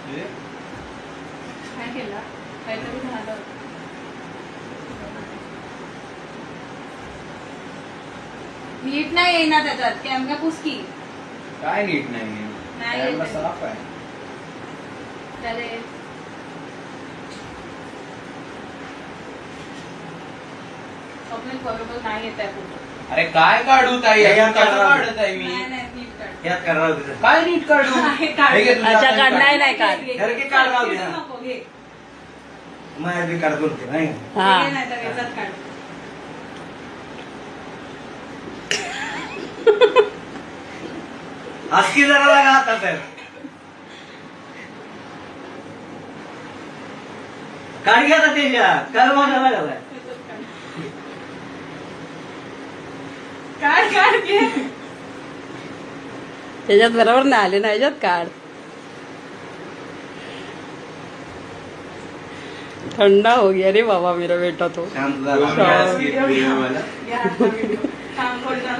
काय केला काहीतरी झालं. नीट नाही येईना त्याच्यात कॅमेरा पुसकी काय नीट नाही नाही कॅमेरा येत. साफ आहे. अरे स्वप्नील बरोबर नाही येत आहे फोटो. अरे काय काढू ताई यात कसं काढा. काढत आहे मी नाही नाही नीट काढ. यात करणार होते काय नीट काढू आहे, काढ. हे घे तुझ्या अच्छा, हाताने काढ. काढ. नाही काढ. घे, घे, अरे, घे. की काढ राहू दे तिथं ना. नको, घे. माझ्या बी काढतो ते नाही का? हा घे नाही तर याच्यात काढ. आजकी जरा लागा आता तर काढ घ्या त्याच्यात काय माझा लागालाय काढ काढ घे. त्याच्यात बरोबर नाही आले ना याच्यात काढ. ठंडा हो गया रे बाबा मेरा बेटा तो. शांत दोन झाला वेळाच घेतली मला. या आता व्हिडिओ. थांब, hold on.